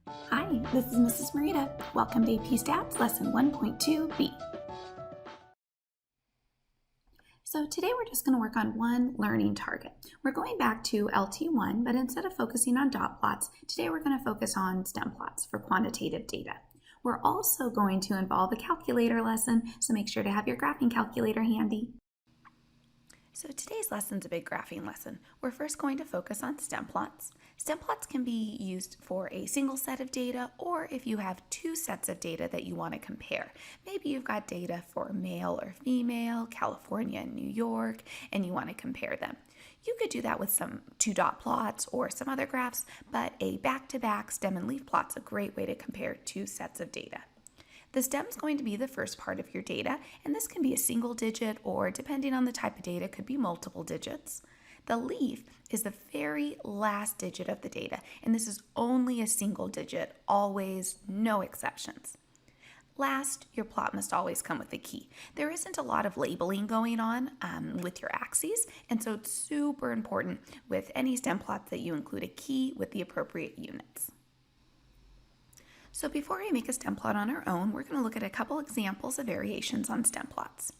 Hi, this is Mrs. Marita. Welcome to AP Stats Lesson 1.2b. So today we're just going to work on one learning target. We're going back to LT1, but instead of focusing on dot plots, today we're going to focus on stem plots for quantitative data. We're also going to involve a calculator lesson, so make sure to have your graphing calculator handy. So today's lesson is a big graphing lesson. We're first going to focus on stem plots. Stem plots can be used for a single set of data, or if you have two sets of data that you want to compare. Maybe you've got data for male or female, California and New York, and you want to compare them. You could do that with some two dot plots or some other graphs, but a back-to-back stem and leaf plot is a great way to compare two sets of data. The stem is going to be the first part of your data, and this can be a single digit or, depending on the type of data, could be multiple digits. The leaf is the very last digit of the data, and this is only a single digit, always, no exceptions. Last, your plot must always come with a key. There isn't a lot of labeling going on with your axes, and so it's super important with any stem plots that you include a key with the appropriate units. So before we make a stem plot on our own, we're going to look at a couple examples of variations on stem plots.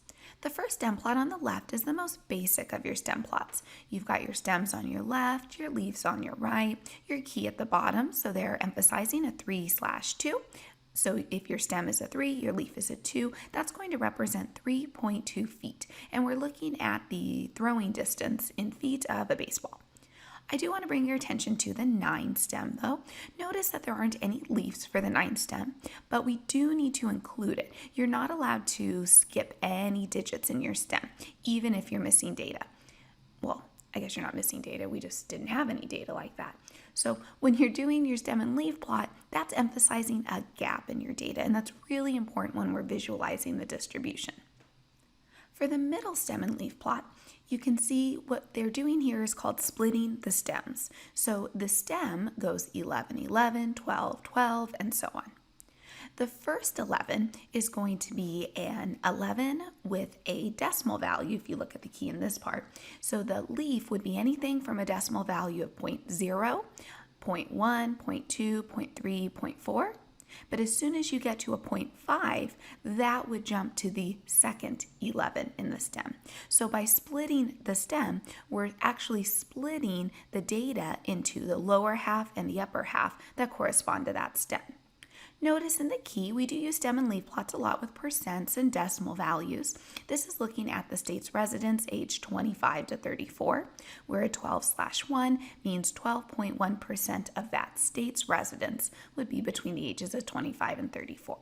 The first stem plot on the left is the most basic of your stem plots. You've got your stems on your left, your leaves on your right, your key at the bottom, so they're emphasizing a 3/2. So if your stem is a 3, your leaf is a 2, that's going to represent 3.2 feet. And we're looking at the throwing distance in feet of a baseball. I do want to bring your attention to the 9 stem though. Notice that there aren't any leaves for the 9 stem, but we do need to include it. You're not allowed to skip any digits in your stem, even if you're missing data. Well, I guess you're not missing data, we just didn't have any data like that. So when you're doing your stem and leaf plot, that's emphasizing a gap in your data, and that's really important when we're visualizing the distribution. For the middle stem and leaf plot, you can see what they're doing here is called splitting the stems. So the stem goes 11, 11, 12, 12, and so on. The first 11 is going to be an 11 with a decimal value if you look at the key in this part. So the leaf would be anything from a decimal value of 0.0, 0.1, 0.2, 0.3, 0.4. But as soon as you get to a 0.5, that would jump to the second 11 in the stem. So by splitting the stem, we're actually splitting the data into the lower half and the upper half that correspond to that stem. Notice in the key, we do use stem and leaf plots a lot with percents and decimal values. This is looking at the state's residents aged 25 to 34, where a 12/1 means 12.1% of that state's residents would be between the ages of 25 and 34.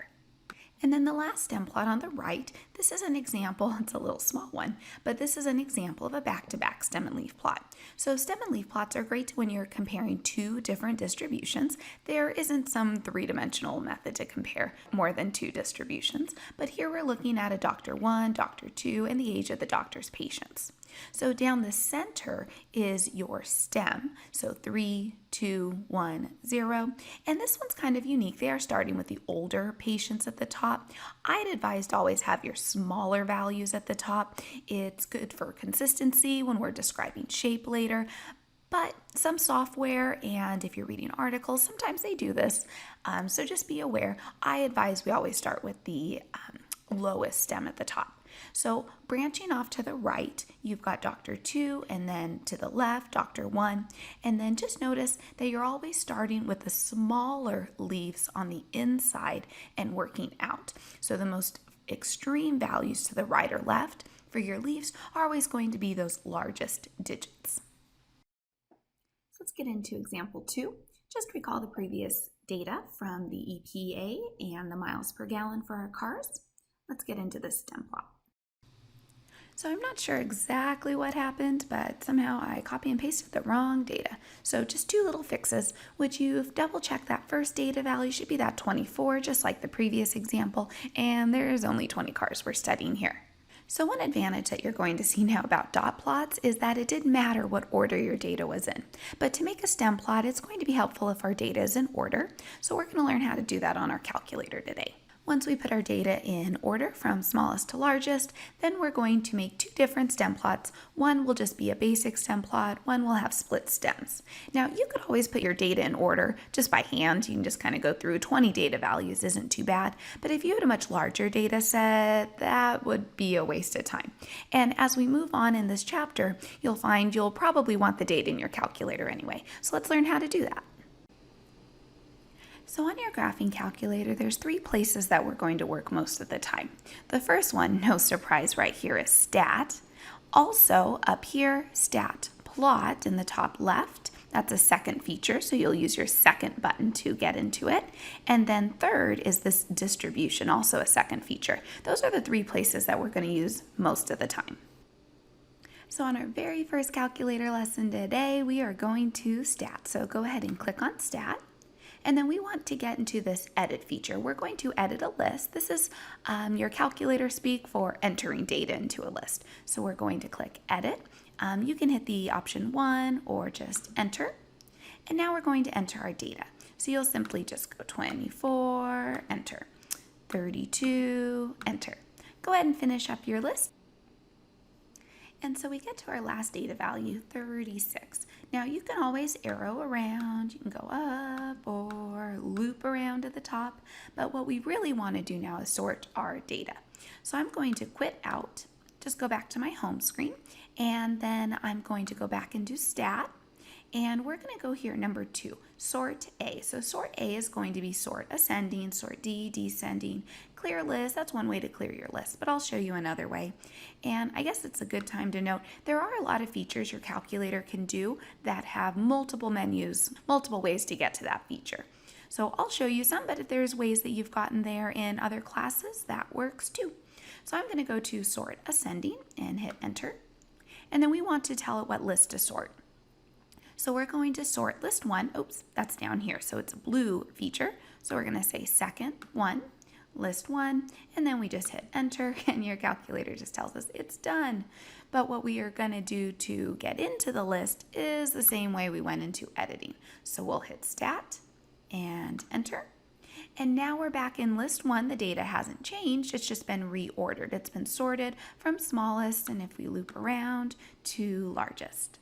And then the last stem plot on the right, this is an example, it's a little small one, but this is an example of a back-to-back stem and leaf plot. So stem and leaf plots are great when you're comparing two different distributions. There isn't some three-dimensional method to compare more than two distributions, but here we're looking at a doctor 1, doctor 2, and the age of the doctor's patients. So down the center is your stem, so 3, 2, 1, 0, and this one's kind of unique. They are starting with the older patients at the top. I'd advise to always have your smaller values at the top. It's good for consistency when we're describing shape later, but some software and if you're reading articles, sometimes they do this, so just be aware. I advise we always start with the lowest stem at the top. So branching off to the right, you've got doctor 2, and then to the left, doctor 1. And then just notice that you're always starting with the smaller leaves on the inside and working out. So the most extreme values to the right or left for your leaves are always going to be those largest digits. So let's get into example 2. Just recall the previous data from the EPA and the miles per gallon for our cars. Let's get into this stem plot. So I'm not sure exactly what happened, but somehow I copy and pasted the wrong data. So just two little fixes. Would you double check that first data value should be that 24, just like the previous example, and there's only 20 cars we're studying here. So one advantage that you're going to see now about dot plots is that it didn't matter what order your data was in. But to make a stem plot, it's going to be helpful if our data is in order. So we're going to learn how to do that on our calculator today. Once we put our data in order from smallest to largest, then we're going to make two different stem plots. One will just be a basic stem plot, one will have split stems. Now you could always put your data in order just by hand. You can just kind of go through 20 data values, isn't too bad. But if you had a much larger data set, that would be a waste of time. And as we move on in this chapter, you'll find you'll probably want the data in your calculator anyway. So let's learn how to do that. So on your graphing calculator, there's three places that we're going to work most of the time. The first one, no surprise right here, is stat. Also up here, stat plot in the top left. That's a second feature, so you'll use your second button to get into it. And then third is this distribution, also a second feature. Those are the three places that we're going to use most of the time. So on our very first calculator lesson today, we are going to stat. So go ahead and click on stat. And then we want to get into this edit feature. We're going to edit a list. This is your calculator speak for entering data into a list. So we're going to click edit. You can hit the option 1 or just enter. And now we're going to enter our data. So you'll simply just go 24, enter, 32, enter. Go ahead and finish up your list. And so we get to our last data value, 36. Now you can always arrow around, you can go up or loop around to the top, but what we really want to do now is sort our data. So I'm going to quit out, just go back to my home screen, and then I'm going to go back and do stat. And we're going to go here, number 2, sort A. So sort A is going to be sort ascending, sort D, descending, clear list. That's one way to clear your list, but I'll show you another way. And I guess it's a good time to note there are a lot of features your calculator can do that have multiple menus, multiple ways to get to that feature. So I'll show you some, but if there's ways that you've gotten there in other classes, that works too. So I'm going to go to sort ascending and hit enter. And then we want to tell it what list to sort. So we're going to sort list 1. Oops, that's down here. So it's a blue feature. So we're going to say second 1, list 1, and then we just hit enter and your calculator just tells us it's done. But what we are going to do to get into the list is the same way we went into editing. So we'll hit stat and enter. And now we're back in list 1. The data hasn't changed. It's just been reordered. It's been sorted from smallest, and if we loop around, to largest.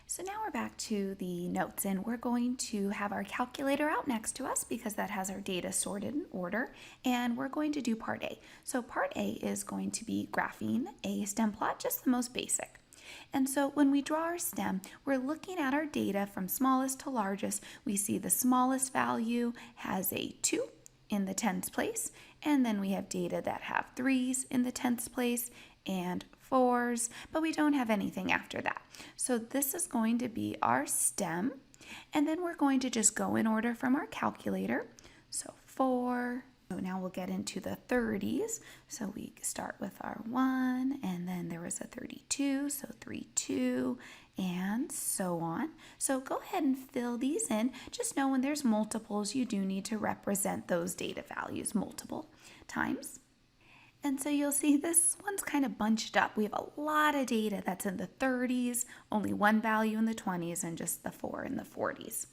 So now we're back to the notes, and we're going to have our calculator out next to us because that has our data sorted in order, and we're going to do part A. So part A is going to be graphing a stem plot, just the most basic. And so when we draw our stem, we're looking at our data from smallest to largest. We see the smallest value has a 2 in the tens place, and then we have data that have 3s in the tens place and 4s, but we don't have anything after that. So this is going to be our stem, and then we're going to just go in order from our calculator. So 4, so now we'll get into the 30s. So we start with our 1, and then there was a 32, so 3, 2, and so on. So go ahead and fill these in. Just know when there's multiples, you do need to represent those data values multiple times. And so you'll see this one's kind of bunched up. We have a lot of data that's in the 30s, only one value in the 20s, and just the 4 in the 40s.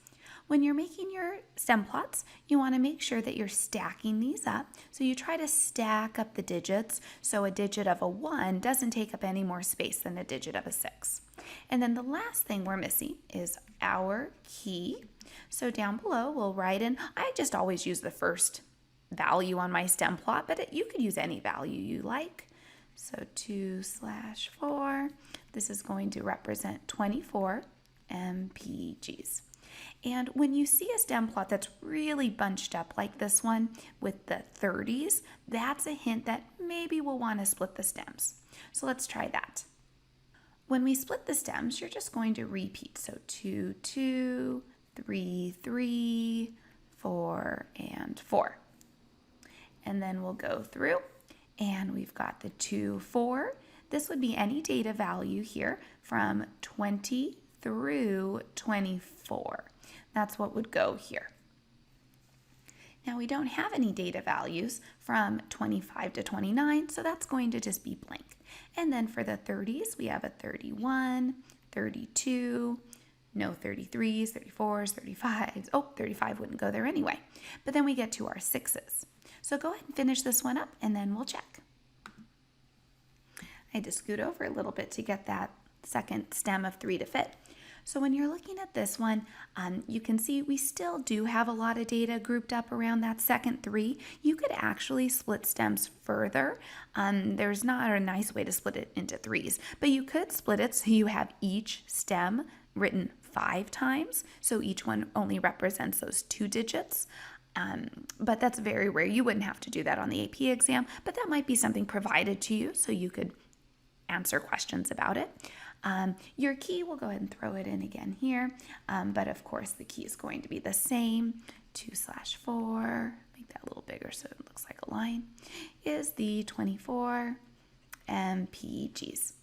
When you're making your stem plots, you want to make sure that you're stacking these up. So you try to stack up the digits so a digit of a 1 doesn't take up any more space than a digit of a 6. And then the last thing we're missing is our key. So down below, we'll write in, I just always use the first value on my stem plot, but you could use any value you like. So 2/4, this is going to represent 24 mpgs. And when you see a stem plot that's really bunched up like this one with the 30s, that's a hint that maybe we'll want to split the stems. So let's try that. When we split the stems, you're just going to repeat. So 2, 2, 3, 3, 4, and 4. And then we'll go through, and we've got the 2, 4. This would be any data value here from 20 through 24. That's what would go here. Now we don't have any data values from 25 to 29, so that's going to just be blank. And then for the 30s, we have a 31, 32, No 33s, 34s, 35s. Oh, 35 wouldn't go there anyway. But then we get to our 6s. So go ahead and finish this one up and then we'll check. I had to scoot over a little bit to get that second stem of 3 to fit. So when you're looking at this one, you can see we still do have a lot of data grouped up around that second 3. You could actually split stems further. There's not a nice way to split it into 3s, but you could split it so you have each stem written 5 times. So each one only represents those 2 digits. But that's very rare. You wouldn't have to do that on the AP exam, but that might be something provided to you so you could answer questions about it. Your key, we'll go ahead and throw it in again here, but of course the key is going to be the same. 2/4, make that a little bigger so it looks like a line, is the 24 MPGs.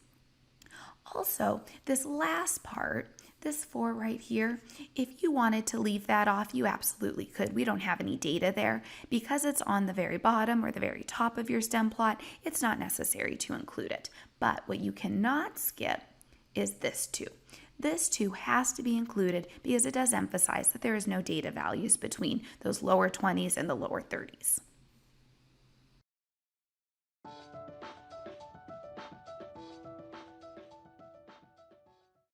Also, this last part, this 4 right here, if you wanted to leave that off, you absolutely could. We don't have any data there. Because it's on the very bottom or the very top of your stem plot, it's not necessary to include it. But what you cannot skip is this 2. This 2 has to be included because it does emphasize that there is no data values between those lower 20s and the lower 30s.